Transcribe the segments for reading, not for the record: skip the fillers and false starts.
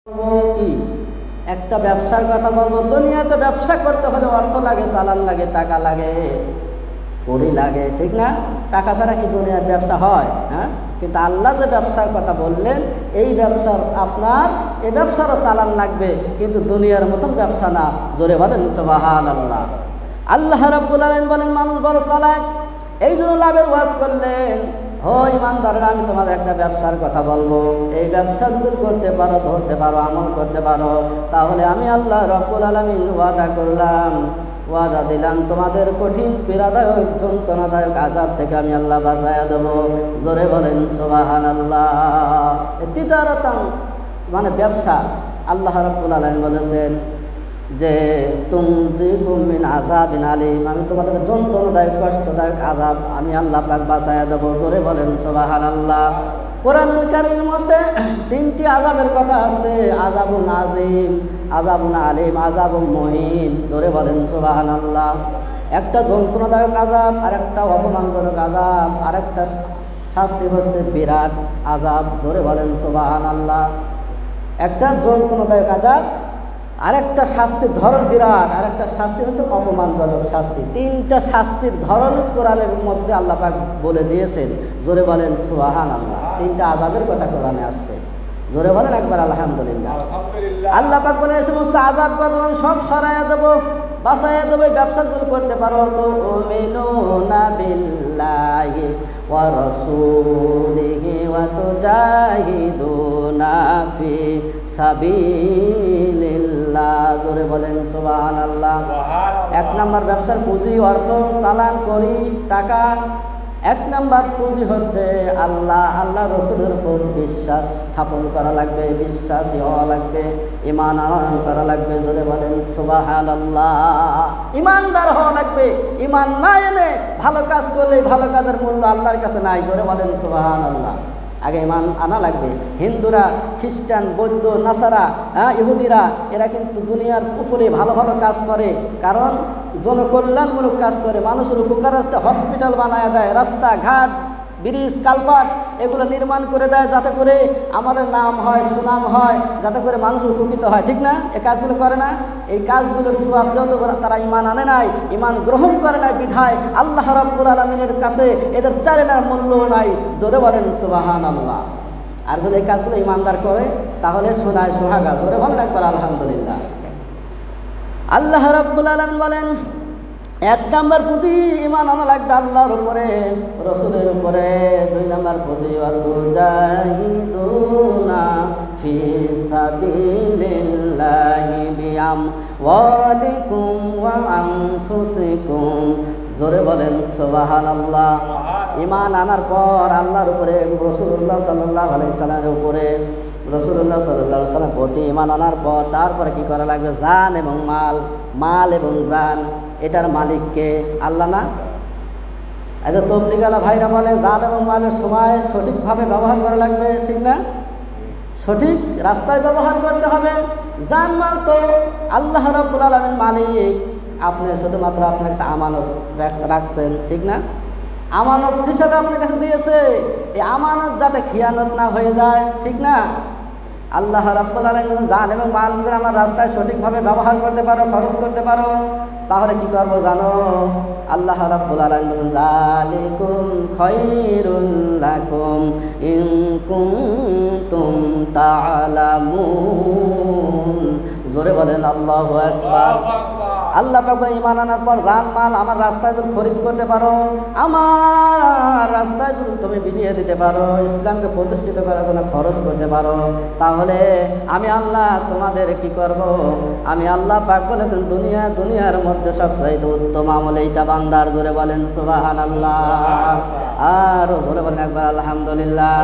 কি একটা ব্যবসার কথা বলবো। দুনিয়াতে ব্যবসা করতে হলে অর্থ লাগে, চালান লাগে, টাকা লাগে, কড়ি লাগে, ঠিক না? টাকা ছাড়া কি দুনিয়ার ব্যবসা হয়? হ্যাঁ, কিন্তু আল্লাহ যে ব্যবসার কথা বললেন, এই ব্যবসার এই ব্যবসারও চালান লাগবে, কিন্তু দুনিয়ার মতন ব্যবসা না। জোরে বলেন সুবহানাল্লাহ। আল্লাহ রাব্বুল আলামিন বলেন মানুষ বড় চালাক, এই জন্য লাভের ওয়াজ করলেন। ইমানদারেরা, আমি তোমাদের একটা ব্যবসার কথা বলবো। এই ব্যবসা যদি করতে পারো, ধরতে পারো, আমল করতে পারো, তাহলে আমি আল্লাহ রাব্বুল আলামিন ওয়াদা দিলাম, তোমাদের কঠিন পীড়াদায়ক যন্ত্রণাদায়ক আযাব থেকে আমি আল্লাহ বাঁচাইয়া দেবো। জোরে বলেন সুবহানাল্লাহ। তিজারাতান মানে ব্যবসা। আল্লাহ রাব্বুল আলামিন বলেছেন যে তুমজিবু মিন আযাবিন আলীম, আমি তোমাদের যন্ত্রণাদায়ক কষ্টদায়ক আযাব আমি আল্লাহ পাক বাঁচাইয়া দেবো। জোরে বলেন সুবহানাল্লাহ। কোরআনুল কারীমের মধ্যে তিনটি আযাবের কথা আছে: আযাবুন আযীম, আযাবুন আলীম, আযাবুন মুহিন। জোরে বলেন সুবহানাল্লাহ। একটা যন্ত্রণাদায়ক আযাব, আর একটা অপমানজনক আযাব, আর একটা শাস্তি হচ্ছে বিরাট আযাব। জোরে বলেন সুবহানাল্লাহ। একটা যন্ত্রণাদায়ক আযাব, আরেকটা শাস্তির ধরন বিরাট, আরেকটা শাস্তি হচ্ছে অপমানজনক শাস্তি। তিনটা শাস্তির ধরন কোরআনের মধ্যে আল্লাহ পাক বলে দিয়েছেন। জোরে বলেন সুবহানাল্লাহ। তিনটা আযাবের কথা কোরআনে আসছে। জোরে বলেন একবার আলহামদুলিল্লাহ। আল্লাহ পাক বলে এই সমস্ত আযাব কথা সব সরাইয়া দেবো, বাঁচাইয়া দেবো। ব্যবসা যদি করতে পারো তো উমিনুনা বিল্লাহি ওয়া রাসূলিহি ওয়া তুজাহিদুনা ফি সাবিলিল্লাহ। জোরে বলেন সুবহানাল্লাহ। এক নাম্বার ব্যবসার পুঁজি, অর্থ, চালান, করি, টাকা। এক নাম্বার পুঁজি হচ্ছে আল্লাহ রসুলের উপর বিশ্বাস স্থাপন করা লাগবে, বিশ্বাসী হওয়া লাগবে, ঈমান আনয়ন করা লাগবে। জোরে বলেন সুবহানাল্লাহ। ঈমানদার হওয়া লাগবে। ঈমান না এনে ভালো কাজ করলে ভালো কাজের মূল্য আল্লাহর কাছে নাই। জোরে বলেন সুবহানাল্লাহ। আগে ঈমান আনা লাগবে। হিন্দুরা, খ্রিস্টান, বৌদ্ধ, নাসারা, ইহুদিরা এরা কিন্তু দুনিয়ার উপরে ভালো ভালো কাজ করে, কারণ জনকল্যাণমূলক কাজ করে, মানুষের উপকারার্থে হসপিটাল বানায় দেয়, রাস্তাঘাট, ব্রিজ, কালভার্ট এগুলো নির্মাণ করে দেয়, যাতে করে আমাদের নাম হয়, সুনাম হয়, যাতে করে মানুষ উপকৃত হয়, ঠিক না? এই কাজগুলো করে না? এই কাজগুলোর সওয়াব যত তারা ঈমান আনে নাই, ঈমান গ্রহণ করে নাই, বিধায় আল্লাহ রাব্বুল আলামিনের কাছে এদের চারেনার মূল্য নাই। জোরে বলেন সুবহানাল্লাহ। আর যদি এই কাজগুলো ঈমানদার করে তাহলে সোনায় সোহাগা। জোরে বলেন একবার আলহামদুলিল্লাহ। আল্লাহ রাব্বুল আলামিন বলেন এক নাম্বার পুঁজি ঈমান আনা লাগবে আল্লাহর উপরে, রসুলের উপরে। দুই নাম্বার পুঁজি ওয়াতুজাহিদুনা ফি সাবিলিল্লাহি বিআমওয়ালিকুম ওয়া আনফুসিকুম। জোরে বলেন সুবহানাল্লাহ। ঈমান আনার পর আল্লাহর উপরে, রাসূলুল্লাহ সাল্লাল্লাহু আলাইহি সাল্লামের উপরে, রাসূলুল্লাহ সাল্লাল্লাহু আলাইহি সাল্লাম প্রতি ঈমান আনার পর তারপরে কি করা লাগবে? জান এবং মাল এবং জান, এটার মালিককে আল্লাহ না? আচ্ছা, তবলিগালা ভাইরা বলে জান এবং মালের সময় সঠিকভাবে ব্যবহার করা লাগবে, ঠিক না? সঠিক রাস্তায় ব্যবহার করতে হবে। জান মাল তো আল্লাহ রাব্বুল আলামিন মালিক, আপনি শুধুমাত্র আপনার কাছে আমানত রাখছেন, ঠিক না? আমানত হিসাবে আপনার কাছে দিয়েছে, এই আমানত যাতে খিয়ানত না হয়ে যায়, ঠিক না? আল্লাহ রাব্বুল আলামিন জান এবং মাল যদি আমার রাস্তায় সঠিকভাবে ব্যবহার করতে পারো, খরচ করতে পারো, তাহলে কি করবো জানো? আল্লাহ রাব্বুল আলামিন বলেন যালিকুম খায়রুল লাকুম ইন কুনতুম তা'লামুন। জোরে বলেন আল্লাহু আকবার। আল্লাহ পাক বলেন ঈমান আনার পর জান মাল আমার রাস্তায় যদি খরিদ করতে পারো, আমার রাস্তায় যদি তুমি বিলিয়ে দিতে পারো, ইসলামকে প্রতিষ্ঠিত করার জন্য খরচ করতে পারো, তাহলে আমি আল্লাহ তোমাদের কি করব? আমি আল্লাহ পাক বলেছেন দুনিয়ার মধ্যে সবচাইতে উত্তম আমল এইটা বান্দার। জোরে বলেন সুবহানাল্লাহ। আর জোরে বলেন একবার আলহামদুলিল্লাহ।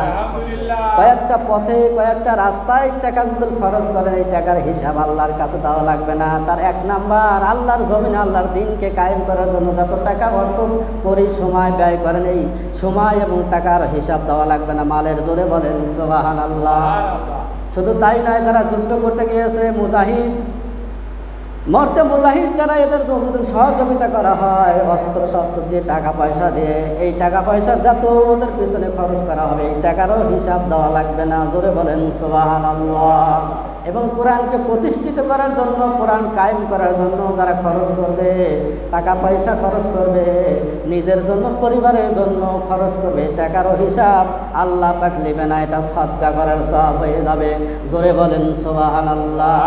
কয়েকটা পথে, কয়েকটা রাস্তায় টাকা যদি খরচ করেন, এই টাকার হিসাব আল্লাহর কাছে দেওয়া লাগবে না। তার এক নাম্বার, আল্লাহর জমিনে আল্লাহর দিনকে কায়েম করার জন্য যত টাকা অর্থ করি, সময় ব্যয় করেন, এই সময় এবং টাকার হিসাব দেওয়া লাগবে না মালের। জোরে বলেন সুবহানাল্লাহ। শুধু তাই নয়, যারা যুদ্ধ করতে গিয়েছে, মুজাহিদ, মুজাহিদ যারা, এদের যদি সহযোগিতা করা হয় অস্ত্র শস্ত্র দিয়ে, টাকা পয়সা দিয়ে, এই টাকা পয়সা যত ওদের পিছনে খরচ করা হবে, এই টাকারও হিসাব দেওয়া লাগবে না। জোরে বলেন সুবহানাল্লাহ। এবং কোরআনকে প্রতিষ্ঠিত করার জন্য, কোরআন কায়েম করার জন্য যারা খরচ করবে, টাকা পয়সা খরচ করবে, নিজের জন্য পরিবারের জন্য খরচ করবে, টাকারও হিসাব আল্লাহ পাক নেবে না, এটা সদকা করার সওয়াব হয়ে যাবে। জোরে বলেন সুবহানাল্লাহ।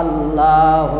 আল্লাহ